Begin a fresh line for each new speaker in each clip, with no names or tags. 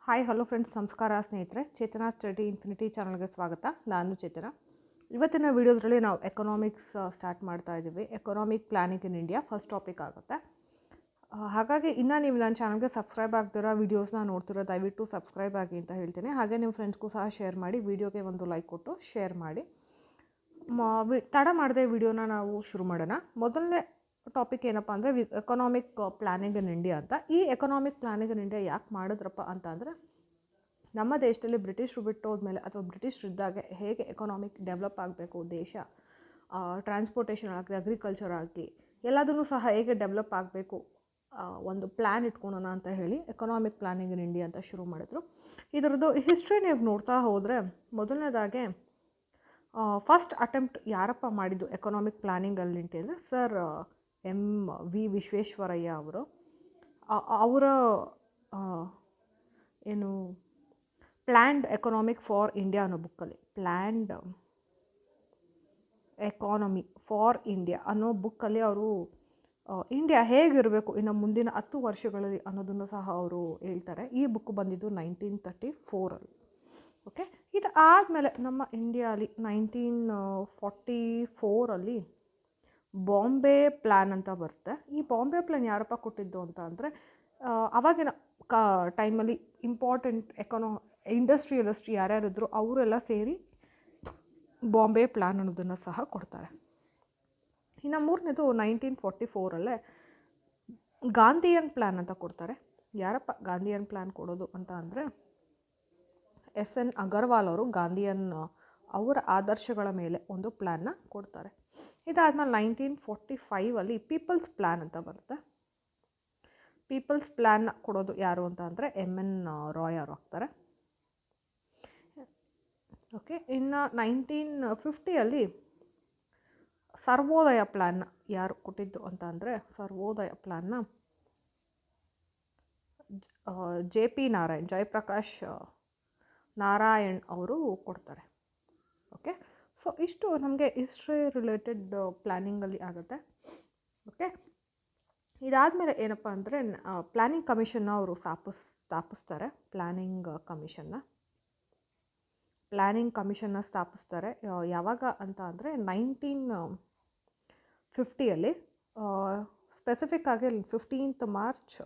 Hi hello friends, ನಮಸ್ಕಾರ ಸ್ನೇಹಿತರೆ. ಚೇತನ study infinity ಚಾನಲ್ಗೆ ಸ್ವಾಗತ. ನಾನು ಚೇತನ. ಇವತ್ತಿನ ವಿಡಿಯೋದ್ರಲ್ಲಿ ನಾವು ಎಕನಾಮಿಕ್ಸ್ ಸ್ಟಾರ್ಟ್ ಮಾಡ್ತಾ ಇದ್ದೀವಿ. Economic planning in India first topic ಆಗುತ್ತೆ. ಹಾಗಾಗಿ ಇನ್ನೂ ನೀವು ನನ್ನ ಚಾನಲ್ಗೆ ಸಬ್ಸ್ಕ್ರೈಬ್ ಆಗ್ತಿರೋ ವೀಡಿಯೋಸ್ನ ನೋಡ್ತಿರೋ ದಯವಿಟ್ಟು ಸಬ್ಸ್ಕ್ರೈಬ್ ಆಗಿ ಅಂತ ಹೇಳ್ತೀನಿ. ಹಾಗೆ ನಿಮ್ಮ ಫ್ರೆಂಡ್ಸ್ಗೂ ಸಹ ಶೇರ್ ಮಾಡಿ, ವಿಡಿಯೋಗೆ ಒಂದು ಲೈಕ್ ಕೊಟ್ಟು ಶೇರ್ ಮಾಡಿ. ತಡ ಮಾಡದೆ ವಿಡಿಯೋನ ನಾವು ಶುರು ಮಾಡೋಣ. ಮೊದಲನೇ ಟಾಪಿಕ್ ಏನಪ್ಪ ಅಂದರೆ ಎಕನಾಮಿಕ್ ಪ್ಲಾನಿಂಗ್ ಇನ್ ಇಂಡಿಯಾ ಅಂತ. ಈ ಎಕನಾಮಿಕ್ ಪ್ಲಾನಿಂಗ್ ಇನ್ ಇಂಡಿಯಾ ಯಾಕೆ ಮಾಡಿದ್ರಪ್ಪ ಅಂತ ಅಂದರೆ, ನಮ್ಮ ದೇಶದಲ್ಲಿ ಬ್ರಿಟಿಷರು ಬಿಟ್ಟು ಹೋದ್ಮೇಲೆ ಅಥವಾ ಬ್ರಿಟಿಷರು ಇದ್ದಾಗ ಹೇಗೆ ಎಕನಾಮಿಕ್ ಡೆವಲಪ್ ಆಗಬೇಕು ದೇಶ, ಟ್ರಾನ್ಸ್ಪೋರ್ಟೇಷನ್ ಆಗಲಿ, ಅಗ್ರಿಕಲ್ಚರ್ ಆಗಲಿ, ಎಲ್ಲದನ್ನೂ ಸಹ ಹೇಗೆ ಡೆವಲಪ್ ಆಗಬೇಕು ಒಂದು ಪ್ಲ್ಯಾನ್ ಇಟ್ಕೊಳ್ಳೋಣ ಅಂತ ಹೇಳಿ ಎಕನಾಮಿಕ್ ಪ್ಲಾನಿಂಗ್ ಇನ್ ಇಂಡಿಯಾ ಅಂತ ಶುರು ಮಾಡಿದ್ರು. ಇದರದ್ದು ಹಿಸ್ಟ್ರಿ ನೀವು ನೋಡ್ತಾ ಹೋದರೆ, ಮೊದಲನೇದಾಗೆ ಫಸ್ಟ್ ಅಟೆಂಪ್ಟ್ ಯಾರಪ್ಪ ಮಾಡಿದ್ದು ಎಕನಾಮಿಕ್ ಪ್ಲಾನಿಂಗಲ್ಲಿ ಅಂದರೆ ಸರ್ ವಿ ವಿಶ್ವೇಶ್ವರಯ್ಯ ಅವರು. ಅವರ ಏನು ಪ್ಲ್ಯಾಂಡ್ ಎಕನಾಮಿಕ್ ಫಾರ್ ಇಂಡಿಯಾ ಅನ್ನೋ ಬುಕ್ಕಲ್ಲಿ, ಪ್ಲ್ಯಾಂಡ್ ಎಕಾನಮಿ ಫಾರ್ ಇಂಡಿಯಾ ಅನ್ನೋ ಬುಕ್ಕಲ್ಲಿ ಅವರು ಇಂಡಿಯಾ ಹೇಗಿರಬೇಕು ಇನ್ನು ಮುಂದಿನ 10 ವರ್ಷಗಳಲ್ಲಿ ಅನ್ನೋದನ್ನು ಸಹ ಅವರು ಹೇಳ್ತಾರೆ. ಈ ಬುಕ್ ಬಂದಿದ್ದು 1934 ಓಕೆ. ಇದು ಆದಮೇಲೆ ನಮ್ಮ ಇಂಡಿಯಾಲಿ 1944 ಬಾಂಬೆ ಪ್ಲ್ಯಾನ್ ಅಂತ ಬರುತ್ತೆ. ಈ ಬಾಂಬೆ ಪ್ಲ್ಯಾನ್ ಯಾರಪ್ಪ ಕೊಟ್ಟಿದ್ದು ಅಂತ ಅಂದರೆ, ಆವಾಗಿನ ಟೈಮಲ್ಲಿ ಇಂಪಾರ್ಟೆಂಟ್ ಇಂಡಸ್ಟ್ರಿಯಲಿಸ್ಟ್ ಯಾರ್ಯಾರಿದ್ರು ಅವರೆಲ್ಲ ಸೇರಿ ಬಾಂಬೆ ಪ್ಲ್ಯಾನ್ ಅನ್ನೋದನ್ನು ಸಹ ಕೊಡ್ತಾರೆ. ಇನ್ನು ಮೂರನೇದು 1944 ಗಾಂಧಿಯನ್ ಪ್ಲ್ಯಾನ್ ಅಂತ ಕೊಡ್ತಾರೆ. ಯಾರಪ್ಪ ಗಾಂಧಿಯನ್ ಪ್ಲ್ಯಾನ್ ಕೊಡೋದು ಅಂತ ಅಂದರೆ, ಎಸ್.ಎನ್. ಅಗರ್ವಾಲ್ ಅವರು ಗಾಂಧಿಯನ್ ಅವರ ಆದರ್ಶಗಳ ಮೇಲೆ ಒಂದು ಪ್ಲ್ಯಾನ್ನ ಕೊಡ್ತಾರೆ. ಇದಾದಮೇಲೆ 1945 ಪೀಪಲ್ಸ್ ಪ್ಲ್ಯಾನ್ ಅಂತ ಬರುತ್ತೆ. ಪೀಪಲ್ಸ್ ಪ್ಲ್ಯಾನ್ನ ಕೊಡೋದು ಯಾರು ಅಂತ ಅಂದರೆ ಎಮ್.ಎನ್. ರಾಯ್ ಅವರು ಆಗ್ತಾರೆ. ಓಕೆ. ಇನ್ನು 1950 ಸರ್ವೋದಯ ಪ್ಲ್ಯಾನ್ನ ಯಾರು ಕೊಟ್ಟಿದ್ದು ಅಂತ ಅಂದರೆ, ಸರ್ವೋದಯ ಪ್ಲ್ಯಾನ್ನ ಜೆ.ಪಿ. ನಾರಾಯಣ್, ಜಯಪ್ರಕಾಶ್ ನಾರಾಯಣ್ ಅವರು ಕೊಡ್ತಾರೆ. ಓಕೆ. ಸೊ ಇಷ್ಟು ನಮಗೆ ಹಿಸ್ಟ್ರಿ ರಿಲೇಟೆಡ್ ಪ್ಲ್ಯಾನಿಂಗಲ್ಲಿ ಆಗುತ್ತೆ. ಓಕೆ. ಇದಾದಮೇಲೆ ಏನಪ್ಪ ಅಂದರೆ, ಪ್ಲ್ಯಾನಿಂಗ್ ಕಮಿಷನ್ನ ಅವರು ಸ್ಥಾಪಿಸ್ತಾರೆ. ಪ್ಲ್ಯಾನಿಂಗ್ ಕಮಿಷನ್ನ ಸ್ಥಾಪಿಸ್ತಾರೆ. ಯಾವಾಗ ಅಂತ ಅಂದರೆ 1950 ಸ್ಪೆಸಿಫಿಕ್ ಆಗಿ 15 ಮಾರ್ಚ್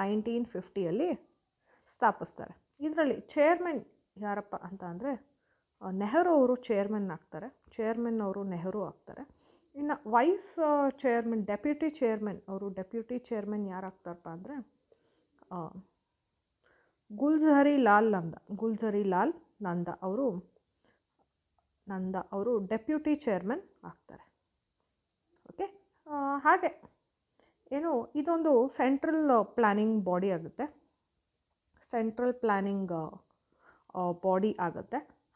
1950 ಸ್ಥಾಪಿಸ್ತಾರೆ. ಇದರಲ್ಲಿ ಚೇರ್ಮನ್ ಯಾರಪ್ಪ ಅಂತ ಅಂದರೆ, ನೆಹರು ಅವರು ಚೇರ್ಮನ್ ಆಗ್ತಾರೆ. ಚೇರ್ಮನ್ ಅವರು ನೆಹರು ಆಗ್ತಾರೆ. ಇನ್ನು ವೈಸ್ ಚೇರ್ಮನ್, ಡೆಪ್ಯೂಟಿ ಚೇರ್ಮನ್ ಯಾರಾಗ್ತಾರಪ್ಪ ಅಂದರೆ ಗುಲ್ಝರಿ ಲಾಲ್ ನಂದಾ ಅವರು ಡೆಪ್ಯೂಟಿ ಚೇರ್ಮನ್ ಆಗ್ತಾರೆ. ಓಕೆ. ಹಾಗೆ ಏನು ಇದೊಂದು ಸೆಂಟ್ರಲ್ ಪ್ಲ್ಯಾನಿಂಗ್ ಬಾಡಿ ಆಗುತ್ತೆ.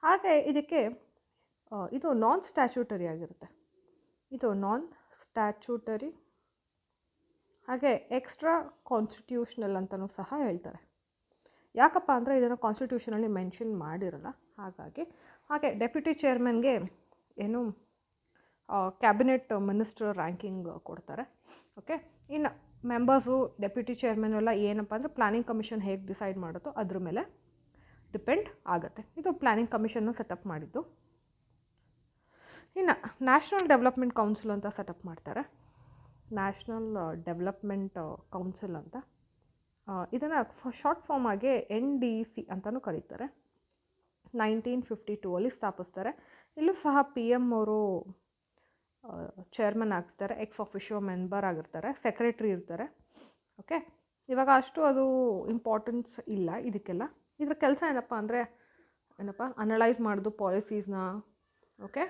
ಹಾಗೆ ಇದಕ್ಕೆ ಇದು ನಾನ್ ಸ್ಟ್ಯಾಚ್ಯೂಟರಿ ಆಗಿರುತ್ತೆ. ಹಾಗೆ ಎಕ್ಸ್ಟ್ರಾ ಕಾನ್ಸ್ಟಿಟ್ಯೂಷನಲ್ ಅಂತಲೂ ಸಹ ಹೇಳ್ತಾರೆ. ಯಾಕಪ್ಪ ಅಂದರೆ ಇದನ್ನು ಕಾನ್ಸ್ಟಿಟ್ಯೂಷನಲ್ಲಿ ಮೆನ್ಷನ್ ಮಾಡಿರಲ್ಲ, ಹಾಗಾಗಿ. ಹಾಗೆ ಡೆಪ್ಯೂಟಿ ಚೇರ್ಮನ್ಗೆ ಏನು ಕ್ಯಾಬಿನೆಟ್ ಮಿನಿಸ್ಟರ್ ರ್ಯಾಂಕಿಂಗ್ ಕೊಡ್ತಾರೆ. ಓಕೆ. ಇನ್ನು ಮೆಂಬರ್ಸು, ಡೆಪ್ಯೂಟಿ ಚೇರ್ಮನ್ ಎಲ್ಲ ಏನಪ್ಪ ಅಂದರೆ ಪ್ಲ್ಯಾನಿಂಗ್ ಕಮಿಷನ್ ಹೇಗೆ ಡಿಸೈಡ್ ಮಾಡುತ್ತೋ ಅದ್ರ ಮೇಲೆ ಡಿಪೆಂಡ್ ಆಗುತ್ತೆ. ಇದು ಪ್ಲ್ಯಾನಿಂಗ್ ಕಮಿಷನ್ನ ಸೆಟಪ್ ಮಾಡಿದ್ದು. ಇನ್ನು ನ್ಯಾಷನಲ್ ಡೆವಲಪ್ಮೆಂಟ್ ಕೌನ್ಸಿಲ್ ಅಂತ ಸೆಟಪ್ ಮಾಡ್ತಾರೆ. ನ್ಯಾಷನಲ್ ಡೆವಲಪ್ಮೆಂಟ್ ಕೌನ್ಸಿಲ್ ಅಂತ. ಇದನ್ನು ಶಾರ್ಟ್ ಫಾರ್ಮ್ ಆಗಿ NDC ಅಂತಲೂ ಕರೀತಾರೆ. 1952 ಸ್ಥಾಪಿಸ್ತಾರೆ. ಇಲ್ಲೂ ಸಹ PM ಅವರು ಚೇರ್ಮನ್ ಆಗ್ತಾರೆ. ಎಕ್ಸ್ ಆಫಿಷಿಯೋ ಮೆಂಬರ್ ಆಗಿರ್ತಾರೆ. ಸೆಕ್ರೆಟ್ರಿ ಇರ್ತಾರೆ. ಓಕೆ. ಇವಾಗ ಅಷ್ಟು ಅದು ಇಂಪಾರ್ಟೆನ್ಸ್ ಇಲ್ಲ ಇದಕ್ಕೆಲ್ಲ. ಇದ್ರ ಕೆಲಸ ಏನಪ್ಪ ಅನಲೈಸ್ ಮಾಡೋದು ಪಾಲಿಸೀಸ್ನ. ಓಕೆ.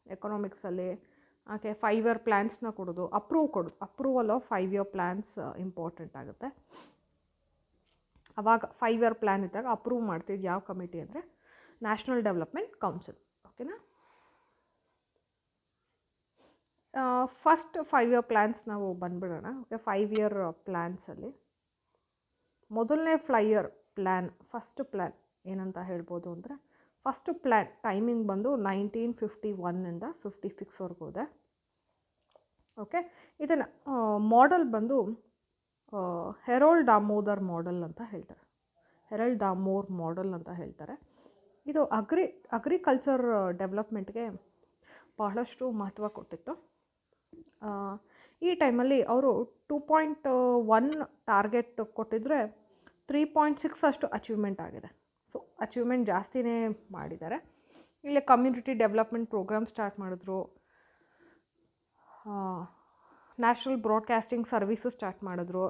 ಎಕನಾಮಿಕ್ಸಲ್ಲಿ ಹಾಗೆ 5 ಇಯರ್ ಪ್ಲ್ಯಾನ್ಸ್ನ ಕೊಡೋದು, approval of 5 year plans important ಆಗುತ್ತೆ. ಆವಾಗ 5 ಇಯರ್ ಪ್ಲ್ಯಾನ್ ಇದ್ದಾಗ ಅಪ್ರೂವ್ ಮಾಡ್ತಿದ್ದು ಯಾವ ಕಮಿಟಿ ಅಂದರೆ ನ್ಯಾಷನಲ್ ಡೆವಲಪ್ಮೆಂಟ್ ಕೌನ್ಸಿಲ್. ಓಕೆನಾ. ಫಸ್ಟ್ 5 ಇಯರ್ ಪ್ಲ್ಯಾನ್ಸ್ ನಾವು ಬಂದುಬಿಡೋಣ. ಓಕೆ. 5 ಇಯರ್ ಪ್ಲ್ಯಾನ್ಸಲ್ಲಿ ಮೊದಲನೇ ಫಸ್ಟ್ ಪ್ಲ್ಯಾನ್ ಏನಂತ ಹೇಳ್ಬೋದು ಅಂದರೆ, ಫಸ್ಟ್ ಪ್ಲ್ಯಾನ್ ಟೈಮಿಂಗ್ ಬಂದು 1951 56 ಇದೆ. ಓಕೆ. ಇದನ್ನು ಮಾಡೆಲ್ ಬಂದು ಹೆರೋಲ್ಡ್ ದಾಮೋದರ್ ಮಾಡೆಲ್ ಅಂತ ಹೇಳ್ತಾರೆ. ಹೆರಲ್ಡ್ ದಾಮೋರ್ ಮಾಡೆಲ್ ಅಂತ ಹೇಳ್ತಾರೆ. ಇದು ಅಗ್ರಿಕಲ್ಚರ್ ಡೆವಲಪ್ಮೆಂಟ್ಗೆ ಬಹಳಷ್ಟು ಮಹತ್ವ ಕೊಟ್ಟಿತ್ತು. ಈ ಟೈಮಲ್ಲಿ ಅವರು 2.1 ಟಾರ್ಗೆಟ್ ಕೊಟ್ಟಿದ್ರೆ 3.6 ಅಷ್ಟು ಅಚೀವ್ಮೆಂಟ್ ಆಗಿದೆ. ಸೊ ಅಚೀವ್ಮೆಂಟ್ ಜಾಸ್ತಿನೇ ಮಾಡಿದ್ದಾರೆ. ಇಲ್ಲಿ ಕಮ್ಯುನಿಟಿ ಡೆವಲಪ್ಮೆಂಟ್ ಪ್ರೋಗ್ರಾಮ್ ಸ್ಟಾರ್ಟ್ ಮಾಡಿದ್ರು, ನ್ಯಾಷನಲ್ ಬ್ರಾಡ್ಕಾಸ್ಟಿಂಗ್ ಸರ್ವಿಸಸ್ ಸ್ಟಾರ್ಟ್ ಮಾಡಿದ್ರು,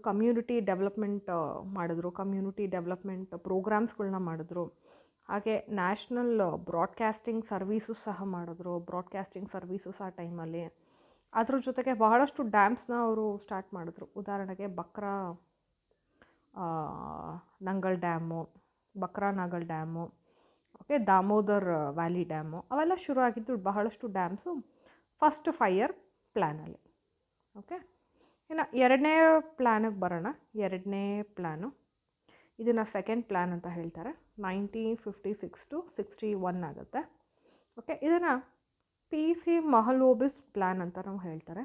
ಕಮ್ಯುನಿಟಿ ಡೆವಲಪ್ಮೆಂಟ್ ಮಾಡಿದ್ರು, ಕಮ್ಯುನಿಟಿ ಡೆವಲಪ್ಮೆಂಟ್ ಪ್ರೋಗ್ರಾಮ್ಸ್ಗಳನ್ನ ಮಾಡಿದ್ರು. ಹಾಗೆ ನ್ಯಾಷನಲ್ ಬ್ರಾಡ್ಕಾಸ್ಟಿಂಗ್ ಸರ್ವೀಸಸ್ ಸಹ ಮಾಡಿದ್ರು. ಬ್ರಾಡ್ಕಾಸ್ಟಿಂಗ್ ಸರ್ವೀಸಸ್ ಆ ಟೈಮಲ್ಲಿ ಅದ್ರ ಜೊತೆಗೆ ಬಹಳಷ್ಟು ಡ್ಯಾಮ್ಸ್ನ ಅವರು ಸ್ಟಾರ್ಟ್ ಮಾಡಿದ್ರು. ಉದಾಹರಣೆಗೆ Nangal dam, okay, Damodar valley dam, ಅವೆಲ್ಲ ಶುರು ಆಗಿದ್ದು ಬಹಳಷ್ಟು ಡ್ಯಾಮ್ಸು ಫಸ್ಟ್ 5 ಇಯರ್ ಪ್ಲ್ಯಾನಲ್ಲಿ. ಓಕೆ, ಇನ್ನು ಎರಡನೇ ಪ್ಲ್ಯಾನಿಗೆ ಬರೋಣ. ಎರಡನೇ ಪ್ಲ್ಯಾನು ಇದನ್ನು ಸೆಕೆಂಡ್ ಪ್ಲ್ಯಾನ್ ಅಂತ ಹೇಳ್ತಾರೆ. 1956 to 61 ಆಗುತ್ತೆ. ಓಕೆ, ಇದನ್ನು PC ಮಹಲೋಬಿಸ್ ಪ್ಲ್ಯಾನ್ ಅಂತ ನಾವು ಹೇಳ್ತಾರೆ.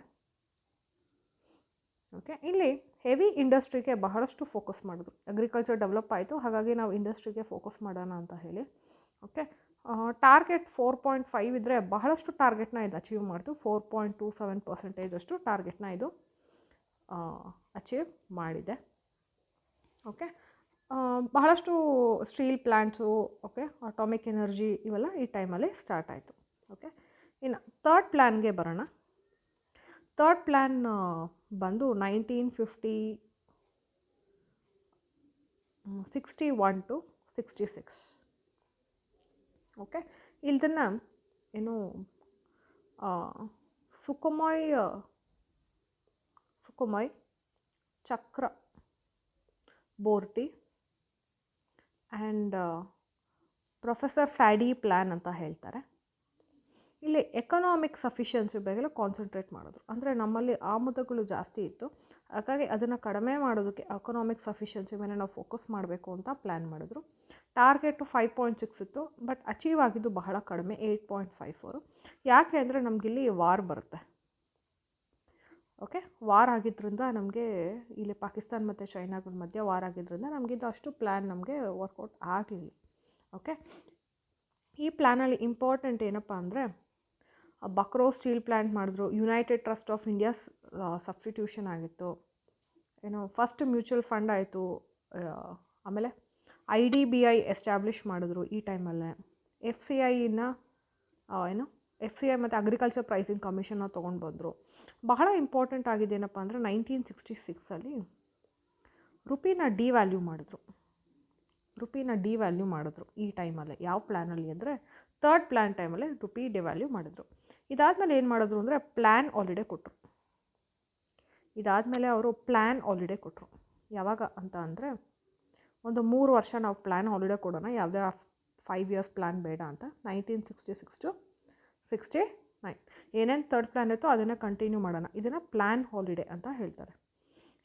ಓಕೆ, ಇಲ್ಲಿ ಹೆವಿ ಇಂಡಸ್ಟ್ರಿಗೆ ಬಹಳಷ್ಟು ಫೋಕಸ್ ಮಾಡಿದ್ರು. ಅಗ್ರಿಕಲ್ಚರ್ ಡೆವಲಪ್ ಆಯಿತು, ಹಾಗಾಗಿ ನಾವು ಇಂಡಸ್ಟ್ರಿಗೆ ಫೋಕಸ್ ಮಾಡೋಣ ಅಂತ ಹೇಳಿ. ಓಕೆ, ಟಾರ್ಗೆಟ್ 4.5 ಇದ್ದರೆ ಬಹಳಷ್ಟು ಟಾರ್ಗೆಟ್ನ ಇದು ಅಚೀವ್ ಮಾಡ್ತು. 4.27% ಅಷ್ಟು ಟಾರ್ಗೆಟ್ನ ಇದು ಅಚೀವ್ ಮಾಡಿದೆ. ಓಕೆ, ಬಹಳಷ್ಟು steel plants, okay, atomic energy ಇವೆಲ್ಲ ಈ ಟೈಮಲ್ಲಿ ಸ್ಟಾರ್ಟ್ ಆಯಿತು. ಓಕೆ, ಇನ್ನು ಥರ್ಡ್ ಪ್ಲ್ಯಾನ್ಗೆ ಬರೋಣ. ಥರ್ಡ್ ಪ್ಲ್ಯಾನ್ ಬಂದು 1961 to 66. ಓಕೆ, ಇದನ್ನು ಸುಖೋಮೈ ಚಕ್ರ ಬೋರ್ಟಿ ಆ್ಯಂಡ್ ಪ್ರೊಫೆಸರ್ ಸ್ಯಾಡಿ ಪ್ಲ್ಯಾನ್ ಅಂತ ಹೇಳ್ತಾರೆ. ಇಲ್ಲಿ ಎಕನಾಮಿಕ್ ಸಫಿಷಿಯನ್ಸಿ ಬಗ್ಗೆ ಕಾನ್ಸಂಟ್ರೇಟ್ ಮಾಡಿದ್ರು. ಅಂದರೆ ನಮ್ಮಲ್ಲಿ ಆಮದುಗಳು ಜಾಸ್ತಿ ಇತ್ತು, ಹಾಗಾಗಿ ಅದನ್ನು ಕಡಿಮೆ ಮಾಡೋದಕ್ಕೆ ಎಕನಾಮಿಕ್ ಸಫಿಷಿಯನ್ಸಿ ಮೇಲೆ ನಾವು ಫೋಕಸ್ ಮಾಡಬೇಕು ಅಂತ ಪ್ಲ್ಯಾನ್ ಮಾಡಿದ್ರು. ಟಾರ್ಗೆಟು 5.6 ಇತ್ತು, ಬಟ್ ಅಚೀವ್ ಆಗಿದ್ದು ಬಹಳ ಕಡಿಮೆ, 8.54. ಯಾಕೆ ಅಂದರೆ ನಮಗಿಲ್ಲಿ ವಾರ್ ಬರುತ್ತೆ. ಓಕೆ, ವಾರ್ ಆಗಿದ್ದರಿಂದ ನಮಗೆ ಇಲ್ಲಿ ಪಾಕಿಸ್ತಾನ ಮತ್ತು ಚೈನಾಗಳ ಮಧ್ಯೆ ವಾರ್ ಆಗಿದ್ದರಿಂದ ನಮಗಿದ್ದು ಅಷ್ಟು ಪ್ಲ್ಯಾನ್ ನಮಗೆ ವರ್ಕೌಟ್ ಆಗಲಿಲ್ಲ. ಓಕೆ, ಈ ಪ್ಲ್ಯಾನಲ್ಲಿ ಇಂಪಾರ್ಟೆಂಟ್ ಏನಪ್ಪ ಅಂದರೆ ಬಕ್ರೋ ಸ್ಟೀಲ್ ಪ್ಲ್ಯಾಂಟ್ ಮಾಡಿದ್ರು. United trust of India substitution ಆಗಿತ್ತು. ಫಸ್ಟ್ ಮ್ಯೂಚುವಲ್ ಫಂಡ್ ಆಯಿತು. ಆಮೇಲೆ IDBI ಎಸ್ಟಾಬ್ಲಿಷ್ ಮಾಡಿದ್ರು ಈ ಟೈಮಲ್ಲೇ. FCI ಮತ್ತು ಅಗ್ರಿಕಲ್ಚರ್ ಪ್ರೈಸಿಂಗ್ ಕಮಿಷನ್ನ ತೊಗೊಂಡು ಬಂದರು. ಬಹಳ ಇಂಪಾರ್ಟೆಂಟ್ ಆಗಿದೆ ಏನಪ್ಪ ಅಂದರೆ 1966 ರುಪಿನ ಡಿವ್ಯಾಲ್ಯೂ ಮಾಡಿದ್ರು ಈ ಟೈಮಲ್ಲಿ. ಯಾವ ಪ್ಲ್ಯಾನಲ್ಲಿ ಅಂದರೆ ಥರ್ಡ್ ಪ್ಲ್ಯಾನ್ ಟೈಮಲ್ಲಿ ರುಪಿ ಡಿವ್ಯಾಲ್ಯೂ ಮಾಡಿದ್ರು. ಇದಾದಮೇಲೆ ಏನು ಮಾಡಿದ್ರು ಅಂದರೆ ಪ್ಲ್ಯಾನ್ ಹಾಲಿಡೇ ಕೊಟ್ಟರು. ಯಾವಾಗ ಅಂತ ಅಂದರೆ ಒಂದು 3 ವರ್ಷ ನಾವು ಪ್ಲ್ಯಾನ್ ಹಾಲಿಡೇ ಕೊಡೋಣ, ಯಾವುದೇ 5 ಇಯರ್ಸ್ ಪ್ಲ್ಯಾನ್ ಬೇಡ ಅಂತ. 1966 to 69 ಏನೇನು ಥರ್ಡ್ ಪ್ಲ್ಯಾನ್ ಇತ್ತೋ ಅದನ್ನು ಕಂಟಿನ್ಯೂ ಮಾಡೋಣ, ಇದನ್ನು ಪ್ಲ್ಯಾನ್ ಹಾಲಿಡೇ ಅಂತ ಹೇಳ್ತಾರೆ.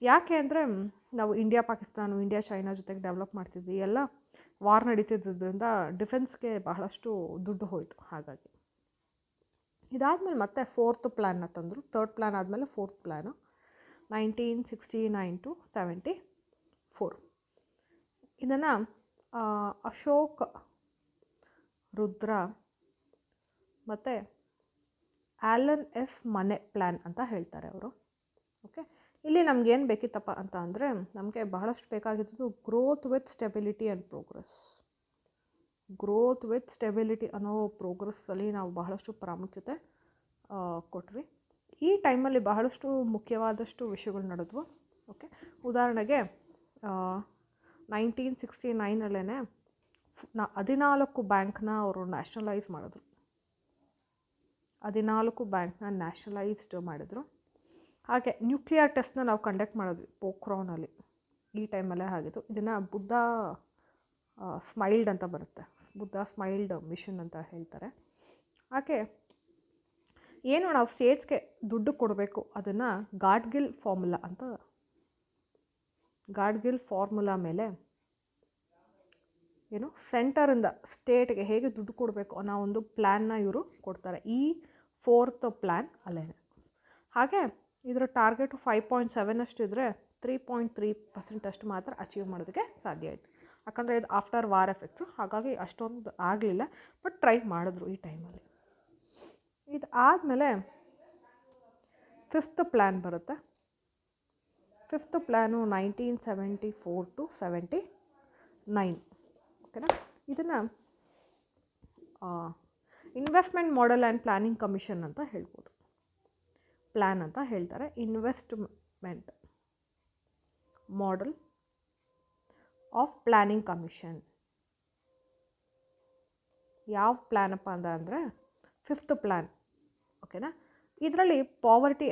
ಯಾಕೆ ಅಂದರೆ ನಾವು ಇಂಡಿಯಾ ಚೈನಾ ಜೊತೆಗೆ ಡೆವಲಪ್ ಮಾಡ್ತಿದ್ವಿ, ಎಲ್ಲ ವಾರ್ ನಡೀತಿದ್ದರಿಂದ ಡಿಫೆನ್ಸ್ಗೆ ಬಹಳಷ್ಟು ದುಡ್ಡು ಹೋಯಿತು. ಹಾಗಾಗಿ ಇದಾದಮೇಲೆ ಮತ್ತೆ ಫೋರ್ತ್ ಪ್ಲ್ಯಾನ್ನ ತಂದರು. ಥರ್ಡ್ ಪ್ಲ್ಯಾನ್ ಆದಮೇಲೆ ಫೋರ್ತ್ ಪ್ಲ್ಯಾನು 1969 to 74. ಇದನ್ನು ಅಶೋಕ್ ರುದ್ರ ಮತ್ತು ಆಲನ್ ಎಸ್ ಮನೆ ಪ್ಲ್ಯಾನ್ ಅಂತ ಹೇಳ್ತಾರೆ ಅವರು. ಓಕೆ, ಇಲ್ಲಿ ನಮಗೇನು ಬೇಕಿತ್ತಪ್ಪ ಅಂತ ಅಂದರೆ ನಮಗೆ ಬಹಳಷ್ಟು ಬೇಕಾಗಿದ್ದು growth with stability and progress. Growth with stability ಅನ್ನೋ ಪ್ರೋಗ್ರೆಸ್ಸಲ್ಲಿ ನಾವು ಬಹಳಷ್ಟು ಪ್ರಾಮುಖ್ಯತೆ ಕೊಟ್ವಿ. ಈ ಟೈಮಲ್ಲಿ ಬಹಳಷ್ಟು ಮುಖ್ಯವಾದಷ್ಟು ವಿಷಯಗಳು ನಡೆದ್ವು. ಓಕೆ, ಉದಾಹರಣೆಗೆ 1969 14 ಬ್ಯಾಂಕ್ನ ಅವರು ನ್ಯಾಷನಲೈಸ್ ಮಾಡಿದ್ರು. 14 ಬ್ಯಾಂಕ್ನ ನ್ಯಾಷನಲೈಸ್ಡ್ ಮಾಡಿದ್ರು. ಹಾಗೆ ನ್ಯೂಕ್ಲಿಯರ್ ಟೆಸ್ಟ್ನ ನಾವು ಕಂಡಕ್ಟ್ ಮಾಡಿದ್ವಿ ಪೋಖ್ರಾನಲ್ಲಿ. ಈ ಟೈಮಲ್ಲೇ ಆಗಿತ್ತು. ಇದನ್ನು ಬುದ್ಧ ಸ್ಮೈಲ್ಡ್ ಅಂತ ಬರುತ್ತೆ, ಬುದ್ಧ ಸ್ಮೈಲ್ಡ್ ಮಿಷನ್ ಅಂತ ಹೇಳ್ತಾರೆ. ಹಾಗೆ ಏನು ನಾವು ಸ್ಟೇಟ್ಸ್ಗೆ ದುಡ್ಡು ಕೊಡಬೇಕು ಅದನ್ನು ಗಾಡ್ಗಿಲ್ ಫಾರ್ಮುಲಾ ಮೇಲೆ ಸೆಂಟರಿಂದ ಸ್ಟೇಟ್ಗೆ ಹೇಗೆ ದುಡ್ಡು ಕೊಡಬೇಕು ಅನ್ನೋ ಒಂದು ಪ್ಲ್ಯಾನ್ನ ಇವರು ಕೊಡ್ತಾರೆ. ಈ ಫೋರ್ತ್ ಪ್ಲ್ಯಾನ್ ಅಲ್ಲೇ. ಹಾಗೆ ಇದರ ಟಾರ್ಗೆಟು 5.7 ಅಷ್ಟು ಇದ್ದರೆ 3.3% ಅಷ್ಟು ಮಾತ್ರ ಅಚೀವ್ ಮಾಡೋದಕ್ಕೆ ಸಾಧ್ಯ ಆಯಿತು. ಯಾಕಂದರೆ ಇದು ಆಫ್ಟರ್ ವಾರ್ ಎಫೆಕ್ಟ್ಸು, ಹಾಗಾಗಿ ಅಷ್ಟೊಂದು ಆಗಲಿಲ್ಲ, ಬಟ್ ಟ್ರೈ ಮಾಡಿದ್ರು ಈ ಟೈಮಲ್ಲಿ. ಇದು ಆದಮೇಲೆ 5th ಪ್ಲ್ಯಾನ್ ಬರುತ್ತೆ. 5th plan 1974 to 79. ಓಕೆನಾ. ಇದನ್ನು investment model and planning commission ಅಂತ ಹೇಳ್ಬೋದು. ಪ್ಲ್ಯಾನ್ ಅಂತ ಹೇಳ್ತಾರೆ. Investment model of planning commission. ಯಾವ ಪ್ಲ್ಯಾನಪ್ಪ ಅಂದರೆ 5th ಪ್ಲ್ಯಾನ್. ಓಕೆನಾ. ಇದರಲ್ಲಿ ಪಾವರ್ಟಿ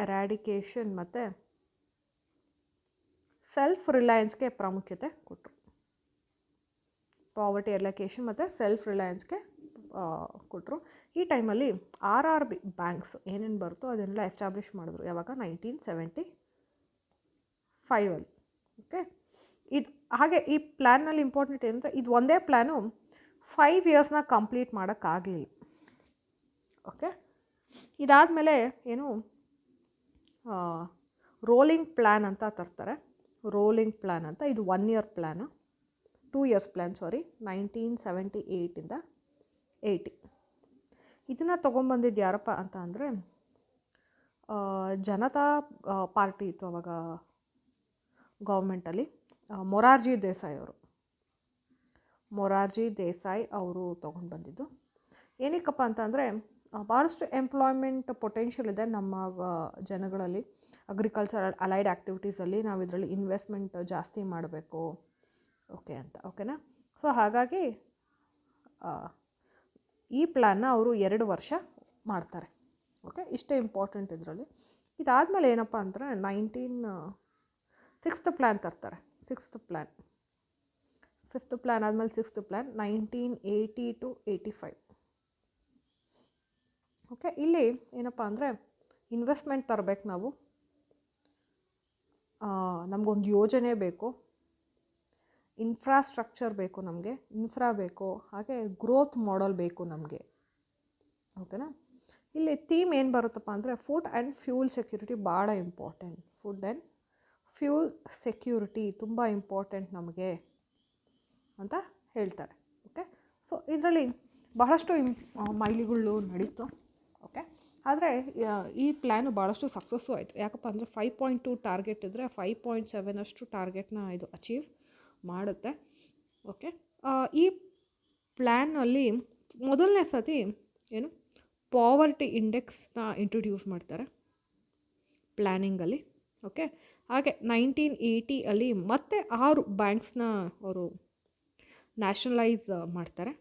ಎರಾಡಿಕೇಷನ್ ಮತ್ತು ಸೆಲ್ಫ್ ರಿಲಯನ್ಸ್ಗೆ ಪ್ರಾಮುಖ್ಯತೆ ಕೊಟ್ಟರು. ಪಾವರ್ಟಿ ಎರಾಡಿಕೇಷನ್ ಮತ್ತು ಸೆಲ್ಫ್ ರಿಲಯನ್ಸ್ಗೆ ಕೊಟ್ಟರು. ಈ ಟೈಮಲ್ಲಿ RRB ಬ್ಯಾಂಕ್ಸ್ ಏನೇನು ಬರುತ್ತೋ ಅದನ್ನೆಲ್ಲ ಎಸ್ಟಾಬ್ಲಿಷ್ ಮಾಡಿದ್ರು. ಯಾವಾಗ? 1975ಅಲ್ಲಿ. ಓಕೆ. ಇದು ಹಾಗೆ ಈ ಪ್ಲ್ಯಾನ್ನಲ್ಲಿ ಇಂಪಾರ್ಟೆಂಟ್ ಏನಂದರೆ, ಇದು ಒಂದೇ ಪ್ಲ್ಯಾನು 5 ಇಯರ್ಸ್ನ ಕಂಪ್ಲೀಟ್ ಮಾಡೋಕ್ಕಾಗಲಿಲ್ಲ. ಓಕೆ. ಇದಾದಮೇಲೆ ಏನು ರೋಲಿಂಗ್ ಪ್ಲ್ಯಾನ್ ಅಂತ ತರ್ತಾರೆ. ರೋಲಿಂಗ್ ಪ್ಲ್ಯಾನ್ ಅಂತ. ಇದು 1 year ಪ್ಲ್ಯಾನು, 2 years ಪ್ಲ್ಯಾನ್, 1978ಇಂದ 80. ಇದನ್ನು ತೊಗೊಂಬಂದಿದ್ದು ಯಾರಪ್ಪ ಅಂತ ಅಂದರೆ, ಜನತಾ ಪಾರ್ಟಿ ಇತ್ತು ಅವಾಗ ಗೌರ್ಮೆಂಟಲ್ಲಿ. ಮೊರಾರ್ಜಿ ದೇಸಾಯಿ ಅವರು ತೊಗೊಂಡು ಬಂದಿದ್ದು. ಏನಕ್ಕಪ್ಪ ಅಂತಂದರೆ, ಭಾಳಷ್ಟು ಎಂಪ್ಲಾಯ್ಮೆಂಟ್ ಪೊಟೆನ್ಷಿಯಲ್ ಇದೆ ನಮ್ಮ ಜನಗಳಲ್ಲಿ. ಅಗ್ರಿಕಲ್ಚರಲ್ ಅಲೈಡ್ ಆ್ಯಕ್ಟಿವಿಟೀಸಲ್ಲಿ ನಾವು ಇದರಲ್ಲಿ ಇನ್ವೆಸ್ಟ್ಮೆಂಟ್ ಜಾಸ್ತಿ ಮಾಡಬೇಕು. ಓಕೆನಾ. ಸೊ ಹಾಗಾಗಿ ಈ ಪ್ಲ್ಯಾನ್ನ ಅವರು 2 ವರ್ಷ ಮಾಡ್ತಾರೆ. ಓಕೆ. ಇಷ್ಟೇ ಇಂಪಾರ್ಟೆಂಟ್ ಇದರಲ್ಲಿ. ಇದಾದಮೇಲೆ ಏನಪ್ಪ ಅಂದರೆ 6th ಪ್ಲ್ಯಾನ್ ತರ್ತಾರೆ. 6th plan. 5th ಪ್ಲ್ಯಾನ್ ಆದಮೇಲೆ 6th ಪ್ಲ್ಯಾನ್ 1980 to 85. ಓಕೆ. ಇಲ್ಲಿ ಏನಪ್ಪ ಅಂದರೆ, ಇನ್ವೆಸ್ಟ್ಮೆಂಟ್ ತರಬೇಕು ನಾವು. ನಮಗೊಂದು ಯೋಜನೆ ಬೇಕು, ಇನ್ಫ್ರಾಸ್ಟ್ರಕ್ಚರ್ ಬೇಕು, ನಮಗೆ ಬೇಕು, ಹಾಗೆ ಗ್ರೋತ್ ಮಾಡೆಲ್ ಬೇಕು ನಮಗೆ. ಓಕೆನಾ. ಇಲ್ಲಿ ಥೀಮ್ ಏನು ಬರುತ್ತಪ್ಪ ಅಂದರೆ, ಫುಡ್ ಆ್ಯಂಡ್ ಫ್ಯೂಲ್ ಸೆಕ್ಯೂರಿಟಿ ಭಾಳ important. Food and fuel security ತುಂಬ ಇಂಪಾರ್ಟೆಂಟ್ ನಮಗೆ ಅಂತ ಹೇಳ್ತಾರೆ. ಓಕೆ. ಸೊ ಇದರಲ್ಲಿ ಬಹಳಷ್ಟು ಮೈಲಿಗಳು ನಡೀತು. ಓಕೆ. ಆದರೆ ಈ ಪ್ಲ್ಯಾನು ಭಾಳಷ್ಟು ಸಕ್ಸಸ್ಸು ಆಯಿತು. ಯಾಕಪ್ಪ ಅಂದರೆ 5.2 ಟಾರ್ಗೆಟ್ ಇದ್ದರೆ 5.7 ಅಷ್ಟು ಟಾರ್ಗೆಟ್ನ ಇದು ಅಚೀವ್ ಮಾಡುತ್ತೆ. ಓಕೆ. ಈ ಪ್ಲ್ಯಾನಲ್ಲಿ ಮೊದಲನೇ ಸತಿ ಏನು ಪಾವರ್ಟಿ ಇಂಡೆಕ್ಸ್ನ ಇಂಟ್ರೊಡ್ಯೂಸ್ ಮಾಡ್ತಾರೆ ಪ್ಲ್ಯಾನಿಂಗಲ್ಲಿ. ಓಕೆ. ಹಾಗೆ 1980ಅಲ್ಲಿ ಮತ್ತೆ 6 ಬ್ಯಾಂಕ್ಸ್ನ ಅವರು ನ್ಯಾಷನಲೈಸ್ ಮಾಡ್ತಾರೆ.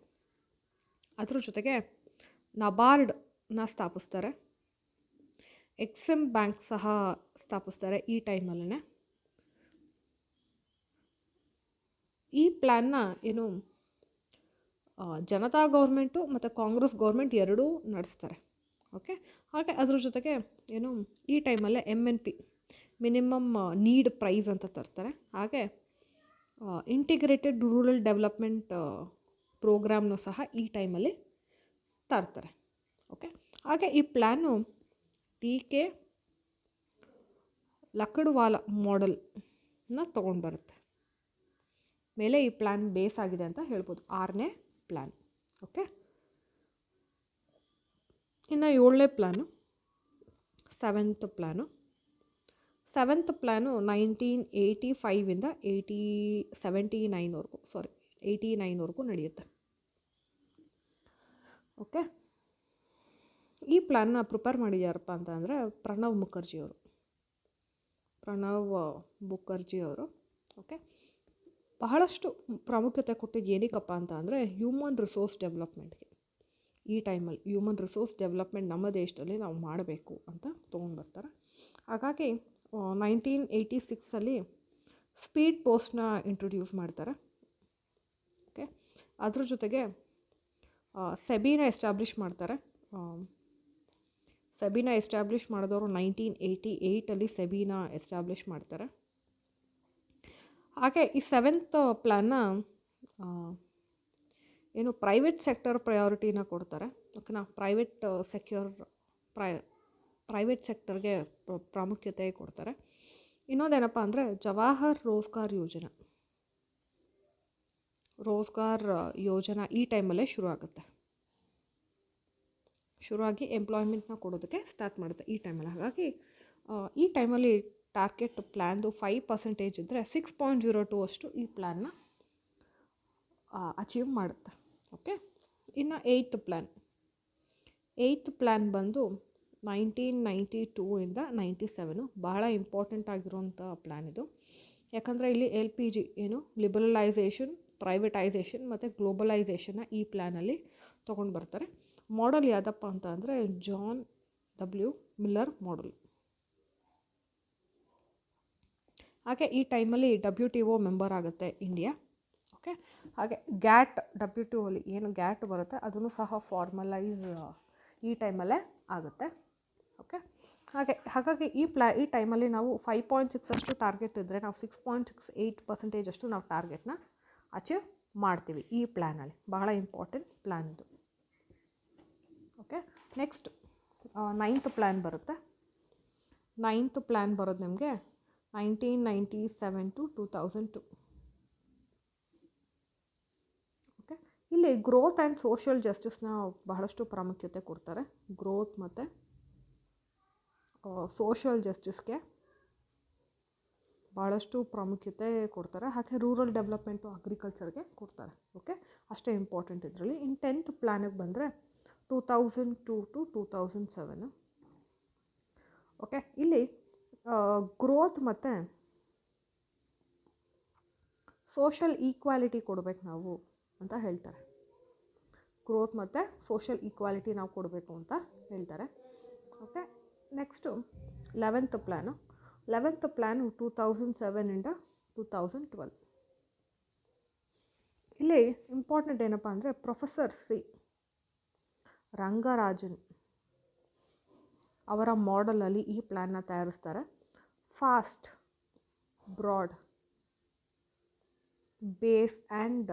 ಅದ್ರ ಜೊತೆಗೆ ನಬಾರ್ಡ್ನ ಸ್ಥಾಪಿಸ್ತಾರೆ. ಎಕ್ಸಿಮ್ ಬ್ಯಾಂಕ್ ಸಹ ಸ್ಥಾಪಿಸ್ತಾರೆ ಈ ಟೈಮಲ್ಲೇ. ಈ ಪ್ಲ್ಯಾನ್ನ ಏನು ಜನತಾ ಗೌರ್ಮೆಂಟು ಮತ್ತು ಕಾಂಗ್ರೆಸ್ ಗೌರ್ಮೆಂಟ್ ಎರಡೂ ನಡೆಸ್ತಾರೆ. ಓಕೆ. ಹಾಗೆ ಅದ್ರ ಜೊತೆಗೆ ಏನು ಈ ಟೈಮಲ್ಲೇ MNP ಮಿನಿಮಮ್ ನೀಡ್ ಪ್ರೈಸ್ ಅಂತ ತರ್ತಾರೆ. ಹಾಗೆ ಇಂಟಿಗ್ರೇಟೆಡ್ ರೂರಲ್ ಡೆವಲಪ್ಮೆಂಟ್ ಪ್ರೋಗ್ರಾಮ್ನು ಸಹ ಈ ಟೈಮಲ್ಲಿ ತರ್ತಾರೆ. ಓಕೆ. ಹಾಗೆ ಈ ಪ್ಲ್ಯಾನು TK ಲಕ್ಕಡ್ವಾಲ ಮಾಡೆಲ್ನ ತೊಗೊಂಡು ಬರುತ್ತೆ. ಮೇಲೆ ಈ ಪ್ಲ್ಯಾನ್ ಬೇಸ್ ಆಗಿದೆ ಅಂತ ಹೇಳ್ಬೋದು. 6ನೇ ಪ್ಲ್ಯಾನ್. ಓಕೆ. ಇನ್ನು 7ನೇ plan 7th plan. 7th plan 1985ಇಂದ 89ವರೆಗೂ ನಡೆಯುತ್ತೆ. ಓಕೆ. ಈ ಪ್ಲ್ಯಾನ್ನ ಪ್ರಿಪೇರ್ ಮಾಡಿದ್ಯಾರಪ್ಪ ಅಂತ ಅಂದರೆ ಪ್ರಣವ್ ಮುಖರ್ಜಿ ಅವರು. ಓಕೆ. ಬಹಳಷ್ಟು ಪ್ರಾಮುಖ್ಯತೆ ಕೊಟ್ಟಿದ್ದು ಏನಕ್ಕಪ್ಪ ಅಂತ ಅಂದರೆ ಹ್ಯೂಮನ್ ರಿಸೋರ್ಸ್ ಡೆವಲಪ್ಮೆಂಟ್ಗೆ. ಈ ಟೈಮಲ್ಲಿ ಹ್ಯೂಮನ್ ರಿಸೋರ್ಸ್ ಡೆವಲಪ್ಮೆಂಟ್ ನಮ್ಮ ದೇಶದಲ್ಲಿ ನಾವು ಮಾಡಬೇಕು ಅಂತ ತೊಗೊಂಡ್ಬರ್ತಾರೆ. ಹಾಗಾಗಿ 1986ಅಲ್ಲಿ ಸ್ಪೀಡ್ ಪೋಸ್ಟ್ನ ಇಂಟ್ರೊಡ್ಯೂಸ್ ಮಾಡ್ತಾರೆ. ಓಕೆ. ಅದ್ರ ಜೊತೆಗೆ ಸೆಬಿನ ಎಸ್ಟಾಬ್ಲಿಷ್ ಮಾಡ್ತಾರೆ. ಸೆಬಿನ ಎಸ್ಟಾಬ್ಲಿಷ್ ಮಾಡಿದವರು 1988ಅಲ್ಲಿ ಸೆಬಿನ ಎಸ್ಟಾಬ್ಲಿಷ್ ಮಾಡ್ತಾರೆ. ಹಾಗೆ ಈ 7th ಪ್ಲ್ಯಾನ್ನ ಏನು ಪ್ರೈವೇಟ್ ಸೆಕ್ಟರ್ ಪ್ರಯಾರಿಟಿನ ಕೊಡ್ತಾರೆ. ಓಕೆನಾ. ಪ್ರೈವೇಟ್ ಸೆಕ್ಟರ್ಗೆ ಪ್ರಾಮುಖ್ಯತೆ ಕೊಡ್ತಾರೆ. ಇನ್ನೊಂದೇನಪ್ಪ ಅಂದರೆ ಜವಾಹರ್ ರೋಜ್ಗಾರ್ ಯೋಜನಾ ಈ ಟೈಮಲ್ಲೇ ಶುರುವಾಗಿ ಎಂಪ್ಲಾಯ್ಮೆಂಟ್ನ ಕೊಡೋದಕ್ಕೆ ಸ್ಟಾರ್ಟ್ ಮಾಡುತ್ತೆ ಈ ಟೈಮಲ್ಲಿ. ಹಾಗಾಗಿ ಈ ಟೈಮಲ್ಲಿ ಟಾರ್ಗೆಟ್ ಪ್ಲ್ಯಾನ್ದು 5% ಇದ್ದರೆ 6.02 ಅಷ್ಟು ಈ ಪ್ಲ್ಯಾನ್ನ ಅಚೀವ್ ಮಾಡುತ್ತೆ. ಓಕೆ, ಇನ್ನು ಏಯ್ತ್ ಪ್ಲ್ಯಾನ್ ಬಂದು 1992 97 ಬಹಳ ಇಂಪಾರ್ಟೆಂಟ್ ಆಗಿರೋಂಥ ಪ್ಲ್ಯಾನ್ ಇದು. ಯಾಕಂದರೆ ಇಲ್ಲಿ LPG ಲಿಬರಲೈಸೇಷನ್, ಪ್ರೈವೇಟೈಸೇಷನ್ ಮತ್ತು ಗ್ಲೋಬಲೈಸೇಷನ್ನ ಈ ಪ್ಲ್ಯಾನಲ್ಲಿ ತೊಗೊಂಡು ಬರ್ತಾರೆ. ಮಾಡೆಲ್ ಯಾವುದಪ್ಪ ಅಂತ ಅಂದರೆ ಜಾನ್ W. Miller model. ಹಾಗೆ ಈ ಟೈಮಲ್ಲಿ WTO ಮೆಂಬರ್ ಆಗುತ್ತೆ ಇಂಡಿಯಾ. ಓಕೆ, ಹಾಗೆ ಗ್ಯಾಟ್ WTO ಅಲ್ಲಿ ಏನು ಗ್ಯಾಟ್ ಬರುತ್ತೆ ಅದನ್ನು ಸಹ ಫಾರ್ಮಲೈಸ್ ಈ ಟೈಮಲ್ಲೇ ಆಗುತ್ತೆ. ಓಕೆ, ಹಾಗಾಗಿ ಈ ಟೈಮಲ್ಲಿ ನಾವು 5.6 ಅಷ್ಟು ಟಾರ್ಗೆಟ್ ಇದ್ದರೆ ನಾವು 6.68% ಅಷ್ಟು ನಾವು ಟಾರ್ಗೆಟ್ನ ಅಚೀವ್ ಮಾಡ್ತೀವಿ ಈ ಪ್ಲ್ಯಾನಲ್ಲಿ. ಬಹಳ ಇಂಪಾರ್ಟೆಂಟ್ ಪ್ಲ್ಯಾನ್ ಇದು. ಓಕೆ, ನೆಕ್ಸ್ಟ್ 9th ಪ್ಲ್ಯಾನ್ ಬರುತ್ತೆ. 9th ಪ್ಲ್ಯಾನ್ ಬರೋದು ನಿಮಗೆ 1997 to 2002. ಓಕೆ, ಇಲ್ಲಿ ಗ್ರೋತ್ ಆ್ಯಂಡ್ ಸೋಷಿಯಲ್ ಜಸ್ಟಿಸ್ನ ಬಹಳಷ್ಟು ಪ್ರಾಮುಖ್ಯತೆ ಕೊಡ್ತಾರೆ. ಗ್ರೋತ್ ಮತ್ತು ಸೋಷಿಯಲ್ ಜಸ್ಟಿಸ್ಗೆ ಭಾಳಷ್ಟು ಪ್ರಾಮುಖ್ಯತೆ ಕೊಡ್ತಾರೆ. ಹಾಗೆ ರೂರಲ್ ಡೆವಲಪ್ಮೆಂಟು, ಅಗ್ರಿಕಲ್ಚರ್ಗೆ ಕೊಡ್ತಾರೆ. ಓಕೆ, ಅಷ್ಟೇ ಇಂಪಾರ್ಟೆಂಟ್ ಇದರಲ್ಲಿ. ಇನ್ನು 10th ಪ್ಲ್ಯಾನಿಗೆ ಬಂದರೆ 2002 to 2007. ಓಕೆ, ಇಲ್ಲಿ ಗ್ರೋತ್ ಮತ್ತು ಸೋಷಲ್ ಈಕ್ವಾಲಿಟಿ ಕೊಡಬೇಕು ನಾವು ಅಂತ ಹೇಳ್ತಾರೆ. ಗ್ರೋತ್ ಮತ್ತು ಸೋಷಲ್ ಈಕ್ವಾಲಿಟಿ ನಾವು ಕೊಡಬೇಕು ಅಂತ ಹೇಳ್ತಾರೆ. Okay, next 11th plan 2007 to 2012. ಇಲ್ಲಿ ಇಂಪಾರ್ಟೆಂಟ್ ಏನಪ್ಪ ಅಂದರೆ ಪ್ರೊಫೆಸರ್ C. ರಂಗರಾಜನ್ ಅವರ ಮಾಡೆಲಲ್ಲಿ ಈ ಪ್ಲ್ಯಾನ್ನ ತಯಾರಿಸ್ತಾರೆ. Fast, broad base and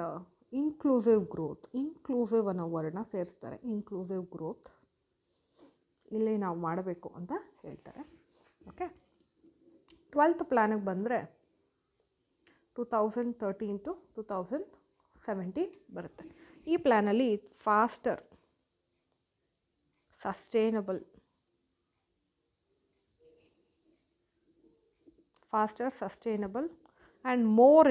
inclusive growth. Inclusive ಅನ್ನೋ ವರ್ಡ್ನ ಸೇರಿಸ್ತಾರೆ. ಇನ್ಕ್ಲೂಸಿವ್ ಗ್ರೋತ್ ಇಲ್ಲಿ ನಾವು ಮಾಡಬೇಕು ಅಂತ ಹೇಳ್ತಾರೆ. ಓಕೆ, 12th ಪ್ಲ್ಯಾನಿಗೆ ಬಂದರೆ 2013 to 2017 ಬರುತ್ತೆ. ಈ ಪ್ಲ್ಯಾನಲ್ಲಿ faster, sustainable and more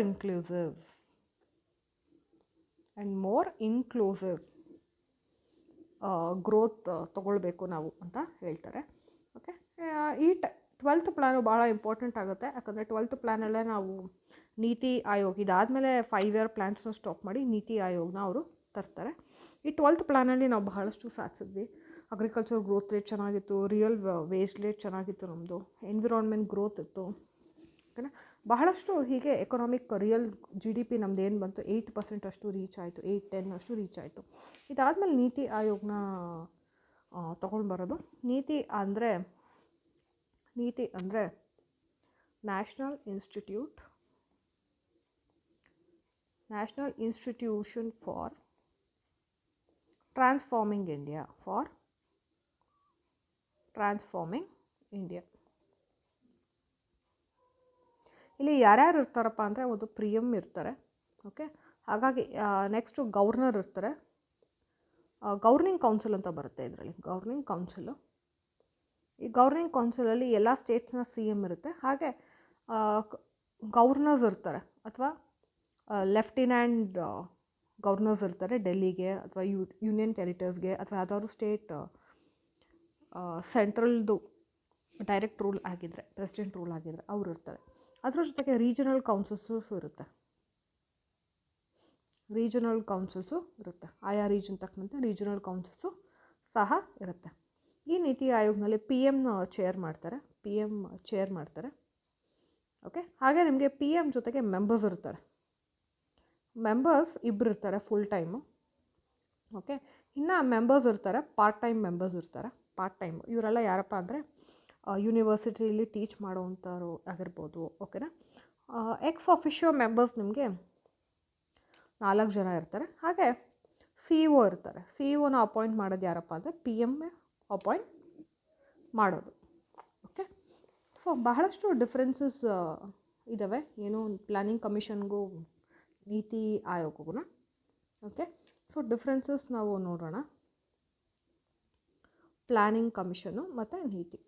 inclusive growth ತೊಗೊಳ್ಬೇಕು ನಾವು ಅಂತ ಹೇಳ್ತಾರೆ. ಓಕೆ, ಈ 12th ಪ್ಲ್ಯಾನು ಭಾಳ ಇಂಪಾರ್ಟೆಂಟ್ ಆಗುತ್ತೆ. ಯಾಕಂದರೆ 12th ಪ್ಲ್ಯಾನಲ್ಲೇ ನಾವು ನೀತಿ ಆಯೋಗ್ ಇದಾದಮೇಲೆ 5 year ಪ್ಲ್ಯಾನ್ಸ್ನ ಸ್ಟಾಪ್ ಮಾಡಿ ನೀತಿ ಆಯೋಗನ ಅವರು ತರ್ತಾರೆ. ಈ 12th ಪ್ಲ್ಯಾನಲ್ಲಿ ನಾವು ಬಹಳಷ್ಟು ಸಾಧಿಸಿದ್ವಿ. ಅಗ್ರಿಕಲ್ಚರ್ ಗ್ರೋತ್ ರೇಟ್ ಚೆನ್ನಾಗಿತ್ತು, ರಿಯಲ್ ವೇಸ್ಟ್ ರೇಟ್ ಚೆನ್ನಾಗಿತ್ತು, ನಮ್ಮದು ಎನ್ವಿರಾನ್ಮೆಂಟ್ ಗ್ರೋತ್ ಇತ್ತು. ಓಕೆನಾ, ಬಹಳಷ್ಟು ಹೀಗೆ ಎಕನಾಮಿಕ್ ರಿಯಲ್ GDP ನಮ್ದು ಏನು ಬಂತು 8% ಅಷ್ಟು ರೀಚ್ ಆಯಿತು, 8-10 ಅಷ್ಟು ರೀಚ್ ಆಯಿತು. ಇದಾದಮೇಲೆ ನೀತಿ ಆಯೋಗನ ತೊಗೊಂಡು ಬರೋದು. ನೀತಿ ಅಂದರೆ national institution for transforming India. ಇಲ್ಲಿ ಯಾರ್ಯಾರು ಇರ್ತಾರಪ್ಪ ಅಂದರೆ ಒಂದು PM ಇರ್ತಾರೆ. ಓಕೆ, ಹಾಗಾಗಿ ನೆಕ್ಸ್ಟು ಗವರ್ನರ್ ಇರ್ತಾರೆ. ಗವರ್ನಿಂಗ್ ಕೌನ್ಸಿಲ್ ಅಂತ ಬರುತ್ತೆ ಇದರಲ್ಲಿ. ಗವರ್ನಿಂಗ್ ಕೌನ್ಸಿಲು, ಈ ಗವರ್ನಿಂಗ್ ಕೌನ್ಸಿಲಲ್ಲಿ ಎಲ್ಲ ಸ್ಟೇಟ್ಸ್ನ CM ಇರುತ್ತೆ. ಹಾಗೆ ಗವರ್ನರ್ಸ್ ಇರ್ತಾರೆ ಅಥವಾ ಲೆಫ್ಟಿನೆಂಟ್ ಗವರ್ನರ್ಸ್ ಇರ್ತಾರೆ ಡೆಲ್ಲಿಗೆ ಅಥವಾ ಯೂನಿಯನ್ ಟೆರಿಟರೀಸ್ಗೆ ಅಥವಾ ಯಾವುದಾದ್ರು ಸ್ಟೇಟ್ ಸೆಂಟ್ರಲ್ದು ಡೈರೆಕ್ಟ್ ರೂಲ್ ಆಗಿದ್ದರೆ, ಪ್ರೆಸಿಡೆಂಟ್ ರೂಲ್ ಆಗಿದ್ದರೆ ಅವರು ಇರ್ತಾರೆ. ಅದರ ಜೊತೆಗೆ ರೀಜನಲ್ ಕೌನ್ಸಿಲ್ಸು ಇರುತ್ತೆ. ಆಯಾ ರೀಜನ್ ತಕ್ಕಂತೆ ರೀಜನಲ್ ಕೌನ್ಸಿಲ್ಸು ಸಹ ಇರುತ್ತೆ. ಈ ನೀತಿ ಆಯೋಗನಲ್ಲಿ PM ಚೇರ್ ಮಾಡ್ತಾರೆ. ಓಕೆ, ಹಾಗೆ ನಿಮಗೆ PM ಜೊತೆಗೆ ಮೆಂಬರ್ಸ್ ಇರ್ತಾರೆ. ಮೆಂಬರ್ಸ್ ಇಬ್ಬರು ಇರ್ತಾರೆ ಫುಲ್ ಟೈಮು. ಓಕೆ, ಇನ್ನು ಮೆಂಬರ್ಸ್ ಇರ್ತಾರೆ, ಪಾರ್ಟ್ ಟೈಮ್ ಇವರೆಲ್ಲ ಯಾರಪ್ಪ ಅಂದರೆ ಯೂನಿವರ್ಸಿಟಿಯಲ್ಲಿ ಟೀಚ್ ಮಾಡೋವಂಥವ್ರು ಆಗಿರ್ಬೋದು. ಓಕೆನಾ, ಎಕ್ಸ್ ಆಫಿಷಿಯೋ ಮೆಂಬರ್ಸ್ ನಿಮಗೆ 4 ಜನ ಇರ್ತಾರೆ. ಹಾಗೆ CEO ಇರ್ತಾರೆ. CEOನ ಅಪಾಯಿಂಟ್ ಮಾಡೋದು ಯಾರಪ್ಪ ಅಂದರೆ PM ಅಪಾಯಿಂಟ್ ಮಾಡೋದು. ಸೊ ಬಹಳಷ್ಟು ಡಿಫ್ರೆನ್ಸಸ್ ಇದ್ದಾವೆ, ಏನು ಪ್ಲ್ಯಾನಿಂಗ್ ಕಮಿಷನ್ಗೂ ನೀತಿ ಆಯೋಗಗೂ. ಓಕೆ, ಸೊ ಡಿಫ್ರೆನ್ಸಸ್ ನಾವು ನೋಡೋಣ. ಪ್ಲ್ಯಾನಿಂಗ್ ಕಮಿಷನ್ನು ಮತ್ತು ನೀತಿ.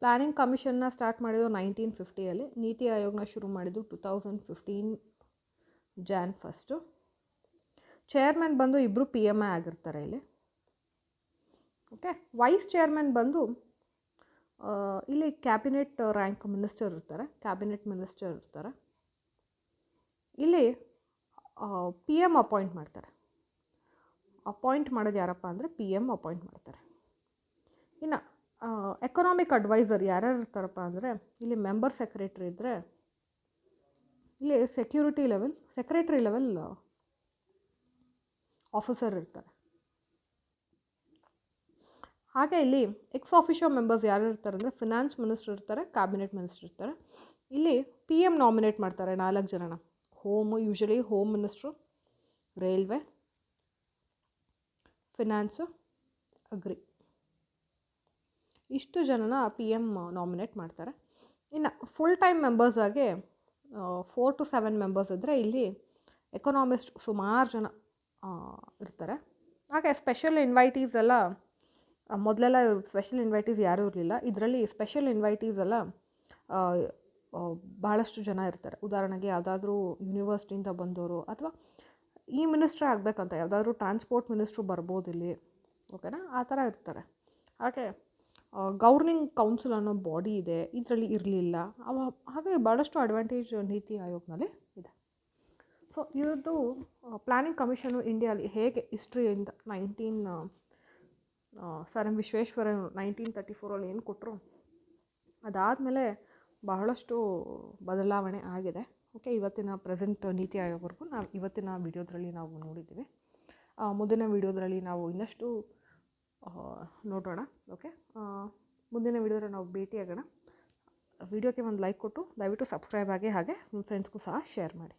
ಪ್ಲ್ಯಾನಿಂಗ್ ಕಮಿಷನ್ನ ಸ್ಟಾರ್ಟ್ ಮಾಡಿದ್ದು 1950 ನೀತಿ ಆಯೋಗನ ಶುರು ಮಾಡಿದ್ದು 2015 Jan 1. ಚೇರ್ಮನ್ ಬಂದು ಇಬ್ಬರು PMI ಆಗಿರ್ತಾರೆ ಇಲ್ಲಿ. ಓಕೆ, ವೈಸ್ ಚೇರ್ಮನ್ ಬಂದು ಇಲ್ಲಿ ಕ್ಯಾಬಿನೆಟ್ ರ್ಯಾಂಕ್ ಮಿನಿಸ್ಟರ್ ಇರ್ತಾರೆ, ಕ್ಯಾಬಿನೆಟ್ ಮಿನಿಸ್ಟರ್ ಇರ್ತಾರೆ. ಇಲ್ಲಿ PM ಅಪಾಯಿಂಟ್ ಮಾಡ್ತಾರೆ. ಅಪಾಯಿಂಟ್ ಮಾಡೋದು ಯಾರಪ್ಪ ಅಂದರೆ PM ಅಪಾಯಿಂಟ್ ಮಾಡ್ತಾರೆ. ಇನ್ನು ಎಕನಾಮಿಕ್ ಅಡ್ವೈಸರ್ ಯಾರ್ಯಾರು ಇರ್ತಾರಪ್ಪ ಅಂದರೆ ಇಲ್ಲಿ ಮೆಂಬರ್ ಸೆಕ್ರೆಟ್ರಿ ಇದ್ದರೆ, ಇಲ್ಲಿ ಸೆಕ್ರೆಟ್ರಿ ಲೆವೆಲ್ ಆಫೀಸರ್ ಇರ್ತಾರೆ. ಹಾಗೆ ಇಲ್ಲಿ ಎಕ್ಸ್ ಆಫಿಷಿಯೋ ಮೆಂಬರ್ಸ್ ಯಾರು ಇರ್ತಾರೆ ಅಂದರೆ ಫಿನಾನ್ಸ್ ಮಿನಿಸ್ಟರ್ ಇರ್ತಾರೆ, ಕ್ಯಾಬಿನೆಟ್ ಮಿನಿಸ್ಟರ್ ಇರ್ತಾರೆ. ಇಲ್ಲಿ PM ನಾಮಿನೇಟ್ ಮಾಡ್ತಾರೆ 4 ಜನನ. Usually home minister, railway, finance, agri, ಇಷ್ಟು ಜನನ PM ನಾಮಿನೇಟ್ ಮಾಡ್ತಾರೆ. ಇನ್ನು ಫುಲ್ ಟೈಮ್ ಮೆಂಬರ್ಸ್ ಆಗಿ 4 to 7 ಮೆಂಬರ್ಸ್ ಇದ್ದರೆ ಇಲ್ಲಿ ಎಕನಾಮಿಸ್ಟ್ ಸುಮಾರು ಜನ ಇರ್ತಾರೆ. ಹಾಗೆ ಸ್ಪೆಷಲ್ ಇನ್ವೈಟೀಸ್ ಎಲ್ಲ ಮೊದಲೆಲ್ಲ ಸ್ಪೆಷಲ್ ಇನ್ವೈಟೀಸ್ ಯಾರೂ ಇರಲಿಲ್ಲ. ಇದರಲ್ಲಿ ಸ್ಪೆಷಲ್ ಇನ್ವೈಟೀಸ್ ಎಲ್ಲ ಭಾಳಷ್ಟು ಜನ ಇರ್ತಾರೆ. ಉದಾಹರಣೆಗೆ ಯಾವುದಾದ್ರೂ ಯೂನಿವರ್ಸಿಟಿಯಿಂದ ಬಂದವರು ಅಥವಾ ಈ ಮಿನಿಸ್ಟ್ರೇ ಆಗಬೇಕಂತ ಯಾವುದಾದ್ರೂ ಟ್ರಾನ್ಸ್ಪೋರ್ಟ್ ಮಿನಿಸ್ಟ್ರು ಬರ್ಬೋದು ಇಲ್ಲಿ. ಓಕೆನಾ, ಆ ಥರ ಇರ್ತಾರೆ. ಹಾಗೆ ಗವರ್ನಿಂಗ್ ಕೌನ್ಸಿಲ್ ಅನ್ನೋ ಬಾಡಿ ಇದೆ, ಇದರಲ್ಲಿ ಇರಲಿಲ್ಲ. ಹಾಗೆ ಭಾಳಷ್ಟು ಅಡ್ವಾಂಟೇಜ್ ನೀತಿ ಆಯೋಗನಲ್ಲಿ ಇದೆ. ಸೊ ಇದು ಪ್ಲ್ಯಾನಿಂಗ್ ಕಮಿಷನು ಇಂಡಿಯಾಲಿ ಹೇಗೆ ಹಿಸ್ಟ್ರಿಯಿಂದ ಸರ್ ಎಂ ವಿಶ್ವೇಶ್ವರಯ್ಯ 1934 ಏನು ಕೊಟ್ಟರು, ಅದಾದಮೇಲೆ ಬಹಳಷ್ಟು ಬದಲಾವಣೆ ಆಗಿದೆ. ಓಕೆ, ಇವತ್ತಿನ ಪ್ರೆಸೆಂಟ್ ನೀತಿ ಆಯೋಗವರೆಗೂ ನಾವು ಇವತ್ತಿನ ವಿಡಿಯೋದ್ರಲ್ಲಿ ನಾವು ನೋಡಿದ್ದೀವಿ. ಮುಂದಿನ ವಿಡಿಯೋದ್ರಲ್ಲಿ ನಾವು ಇನ್ನಷ್ಟು ನೋಡೋಣ. ಓಕೆ, ಮುಂದಿನ ವಿಡಿಯೋದಲ್ಲಿ ನಾವು ಭೇಟಿಯಾಗೋಣ. ವಿಡಿಯೋಕ್ಕೆ ಒಂದು ಲೈಕ್ ಕೊಟ್ಟು ದಯವಿಟ್ಟು ಸಬ್ಸ್ಕ್ರೈಬ್ ಆಗಿ, ಹಾಗೆ ನಿಮ್ಮ ಫ್ರೆಂಡ್ಸ್ಗೂ ಸಹ ಶೇರ್ ಮಾಡಿ.